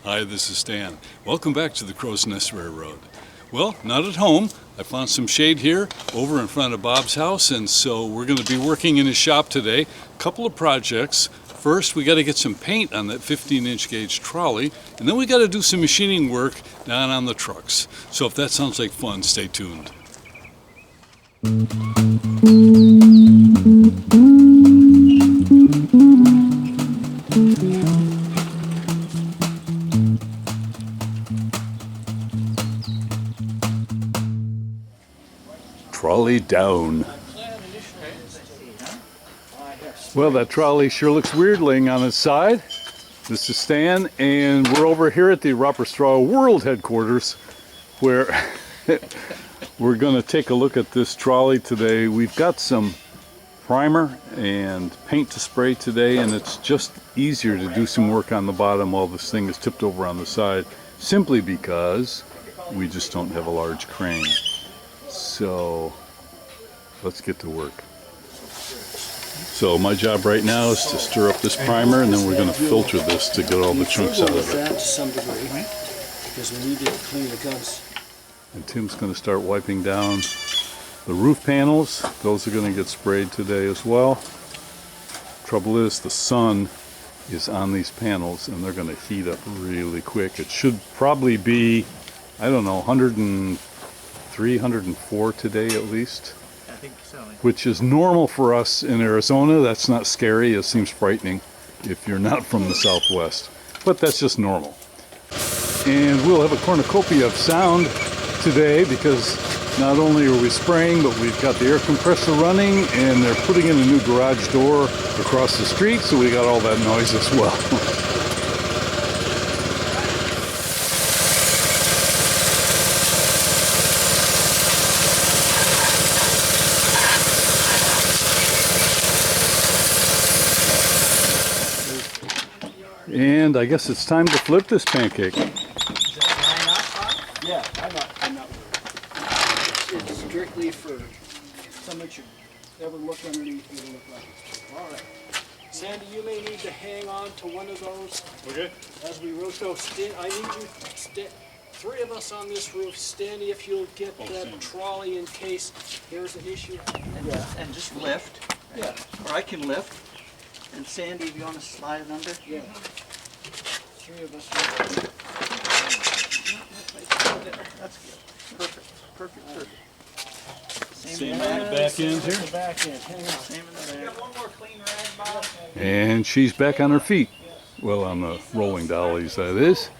Hi, this is Stan. Welcome back to the Crow's Nest Railroad. Well, not at home. I found some shade here over in front of Bob's house, and so we're going to be working in his shop today. A couple of projects. First, we got to get some paint on that 15-inch gauge trolley, and then we got to do some machining work down on the trucks. So if that sounds like fun, stay tuned. Trolley down. Well, that trolley sure looks weird laying on its side. This is Stan, and we're over here at the Roper Straw World headquarters, where we're going to take a look at this trolley today. We've got some primer and paint to spray today, and it's just easier to do some work on the bottom while this thing is tipped over on the side, simply because we just don't have a large crane. So let's get to work. So my job right now is to stir up this primer, and then we're going to filter this to get all the chunks out of it. To some degree, because we need to clean the guts. And Tim's going to start wiping down the roof panels. Those are going to get sprayed today as well. Trouble is, the sun is on these panels, and they're going to heat up really quick. It should probably be, I don't know, 103, 104 today at least. I think so. Which is normal for us in Arizona. That's not scary. It seems frightening if you're not from the Southwest. But that's just normal. And we'll have a cornucopia of sound today because not only are we spraying, but we've got the air compressor running, and they're putting in a new garage door across the street, so we got all that noise as well. And I guess it's time to flip this pancake. Yeah, I'm not worried. It's strictly for someone should ever look underneath you to look like it. All right. Sandy, you may need to hang on to one of those. Okay. As we roast those, I need you, three of us on this roof. Standy, if you'll get that trolley in case there's an issue. And just lift. Yeah. Or I can lift. And Sandy, if you want to slide it under? Yeah. Three of us. That's good. Perfect. Perfect. Same back end here. The back end. Hang on. Same in the back. One more clean rag, Bob. And she's back on her feet. Well, on the rolling dollies, that is.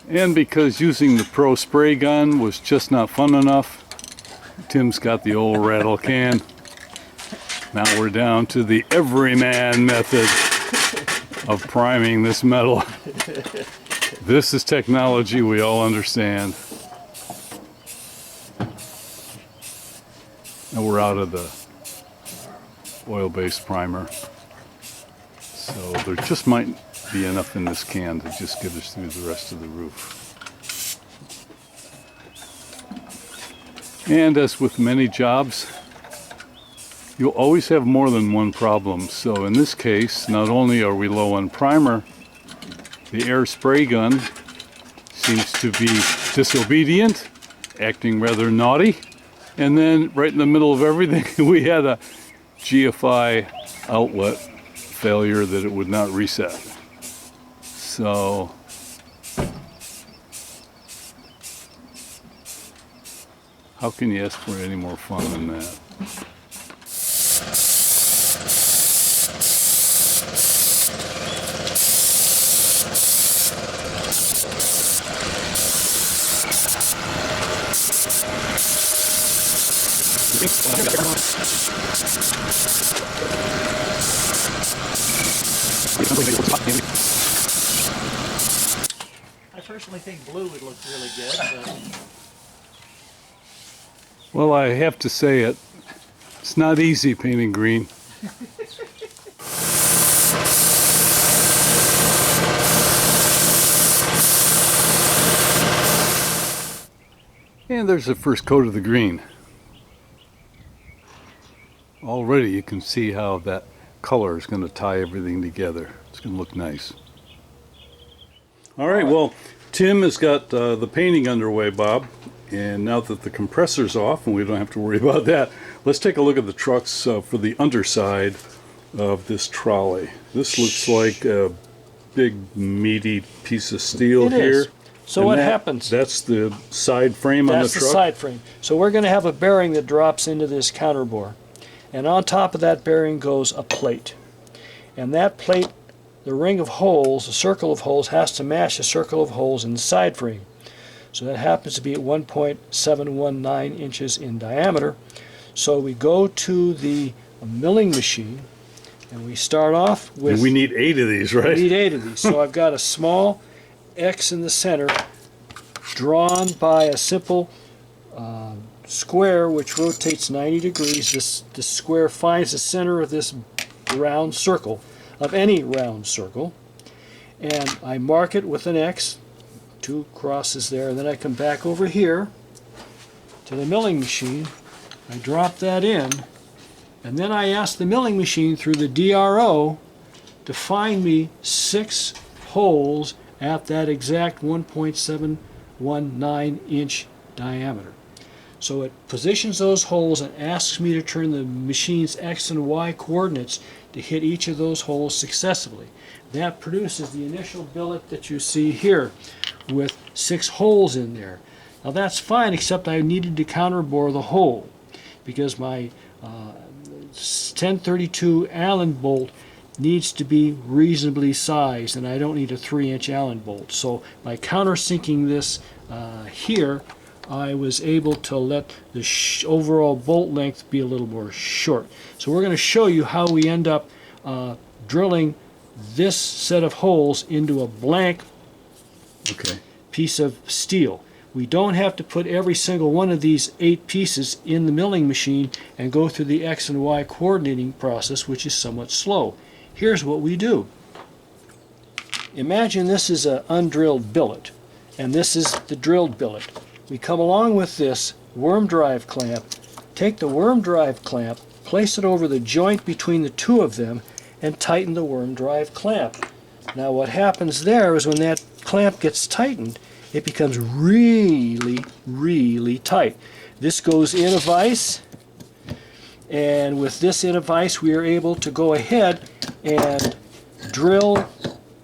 And because using the Pro spray gun was just not fun enough, Tim's got the old rattle can. Now we're down to the everyman method of priming this metal. This is technology we all understand. And we're out of the oil-based primer. So there just might be enough in this can to just get us through the rest of the roof. And as with many jobs, you'll always have more than one problem. So in this case, not only are we low on primer, the air spray gun seems to be disobedient, acting rather naughty. And then right in the middle of everything, we had a GFI outlet failure that it would not reset. So how can you ask for any more fun than that? I personally think blue would look really good. But... Well, I have to say it's not easy painting green. And And there's the first coat of the green. Already you can see how that color is going to tie everything together. It's going to look nice. All right, well, Tim has got the painting underway, Bob. And now that the compressor's off and we don't have to worry about that, let's take a look at the trucks for the underside of this trolley. This looks like a big meaty piece of steel It here. is. So And what happens? That's the side frame on the That's truck? the side frame. So we're going to have a bearing that drops into this counterbore. And on top of that bearing goes a plate. And that plate, the ring of holes, the circle of holes, has to match the circle of holes in the side frame. So that happens to be at 1.719 inches in diameter. So we go to the milling machine and we start off with... And we need 8 of these, right? We need 8 of these. So I've got a small X in the center drawn by a simple square which rotates 90 degrees. This square finds the center of this round circle, of any round circle, and I mark it with an X, 2 crosses there, and then I come back over here to the milling machine. I drop that in, and then I ask the milling machine through the DRO to find me 6 holes at that exact 1.719 inch diameter. So it positions those holes and asks me to turn the machine's X and Y coordinates to hit each of those holes successively. That produces the initial billet that you see here with 6 holes in there. Now that's fine, except I needed to counterbore the hole because my 1032 Allen bolt needs to be reasonably sized, and I don't need a 3-inch Allen bolt. So by countersinking this here, I was able to let the overall bolt length be a little more short. So we're going to show you how we end up drilling this set of holes into a blank piece of steel. We don't have to put every single one of these 8 pieces in the milling machine and go through the X and Y coordinating process, which is somewhat slow. Here's what we do. Imagine this is an undrilled billet, and this is the drilled billet. We come along with this worm drive clamp, take the worm drive clamp, place it over the joint between the 2 of them, and tighten the worm drive clamp. Now what happens there is when that clamp gets tightened, it becomes really, really tight. This goes in a vise, and with this in a vise we are able to go ahead and drill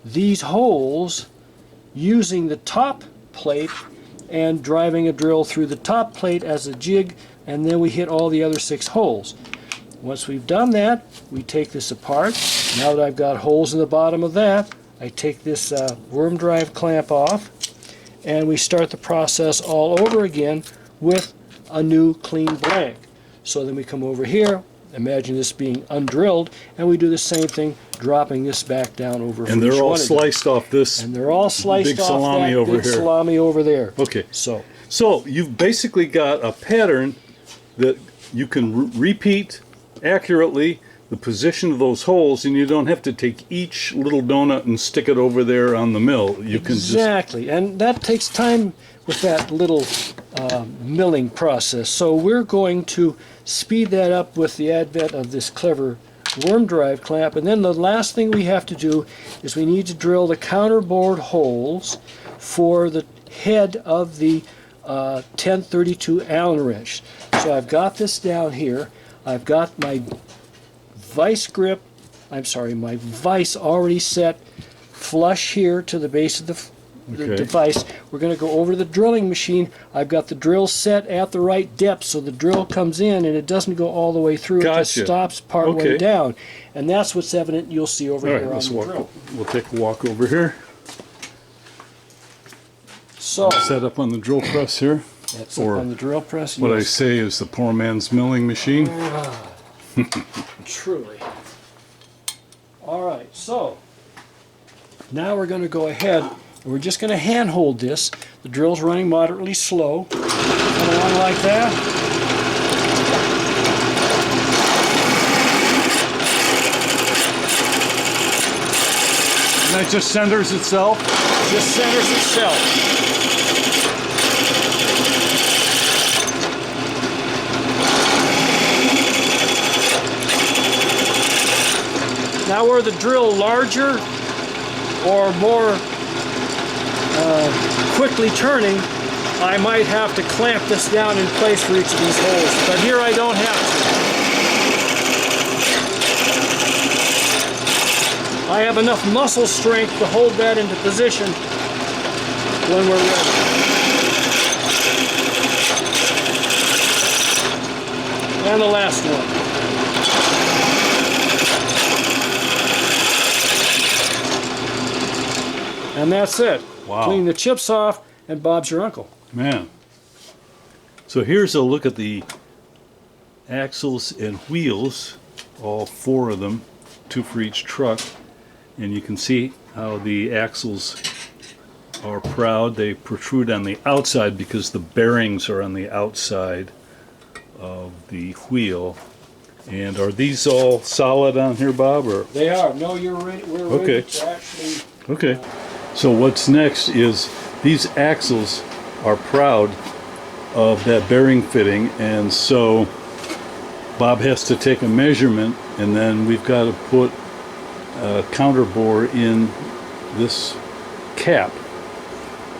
these holes using the top plate and driving a drill through the top plate as a jig, and then we hit all the other 6 holes. Once we've done that, we take this apart. Now that I've got holes in the bottom of that, I take this worm drive clamp off, and we start the process all over again with a new clean blank. So then we come over here, imagine this being undrilled, and we do the same thing, dropping this back down over. And they're all sliced off this. And they're all sliced big off salami that over big here. salami over there. Okay. So you've basically got a pattern that you can repeat accurately the position of those holes, and you don't have to take each little donut and stick it over there on the mill. You can exactly, and that takes time with that little milling process. So we're going to speed that up with the advent of this clever worm drive clamp, and then the last thing we have to do is we need to drill the counterbore holes for the head of the 1032 Allen wrench. So I've got this down here. I've got my vice grip, my vise already set flush here to the base of the device. We're going to go over to the drilling machine. I've got the drill set at the right depth, so the drill comes in and it doesn't go all the way through. It just stops part way down. And that's what's evident you'll see over here on the drill. We'll take a walk over here. So set up on the drill press here. That's up on the drill press. What I say is the poor man's milling machine. Truly. All right, so now we're going to go ahead and we're just going to hand hold this. The drill's running moderately slow. Come along like that. And that just centers itself? Just centers itself. Now were the drill larger or more quickly turning, I might have to clamp this down in place for each of these holes, but here I don't have to. I have enough muscle strength to hold that into position when we're ready. And the last one. And that's it. Wow. Clean the chips off, and Bob's your uncle. Man. So here's a look at the axles and wheels, all 4 of them, 2 for each truck. And you can see how the axles are proud. They protrude on the outside because the bearings are on the outside of the wheel. And are these all solid on here, Bob? Or They are. No, you're ready. We're Okay. ready to actually. okay. So what's next is these axles are proud of that bearing fitting, and so Bob has to take a measurement, and then we've got to put a counter bore in this cap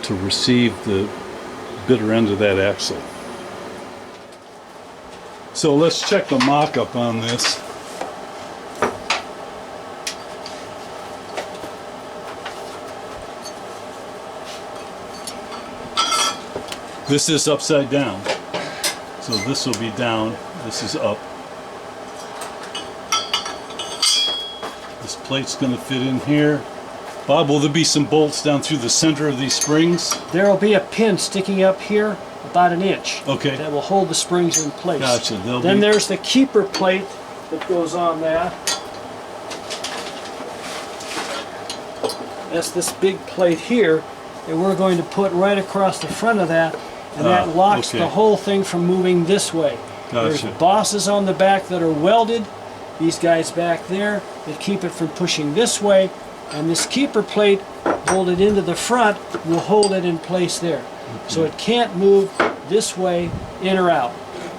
to receive the bitter end of that axle. So let's check the mock-up on this. This is upside down, so this will be down, this is up. This plate's going to fit in here. Bob, will there be some bolts down through the center of these springs? There will be a pin sticking up here about 1 inch. Okay. That will hold the springs in place. Gotcha. Then there's the keeper plate that goes on that. That's this big plate here that we're going to put right across the front of that, and that locks okay. the whole thing from moving this way. There's Gotcha. bosses on the back that are welded, these guys back there that keep it from pushing this way, and this keeper plate bolted into the front will hold it in place there. So it can't move this way in or out,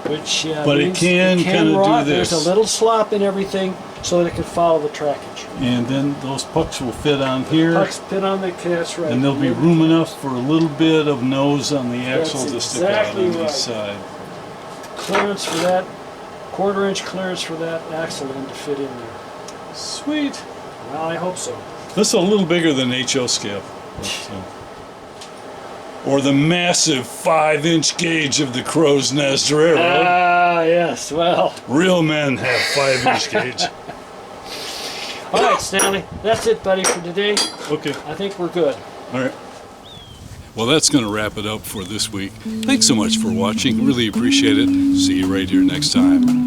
which But it means can kinda do rot. this. There's a little slop in everything so that it can follow the trackage. And then those pucks will fit on here, Pucks fit on the that's right. and there'll be room enough for a little bit of nose on the axle That's to stick out exactly on the right. side. Clearance for that, 1/4 inch clearance for that axle end to fit in there. Sweet. Well, I hope so. This is a little bigger than HO scale. Or the massive 5-inch gauge of the Crow's Nest Railroad. Ah, yes, well. Real men have 5-inch gauge. All right, Stanley, that's it, buddy, for today. Okay. I think we're good. All right. Well, that's going to wrap it up for this week. Thanks so much for watching. Really appreciate it. See you right here next time.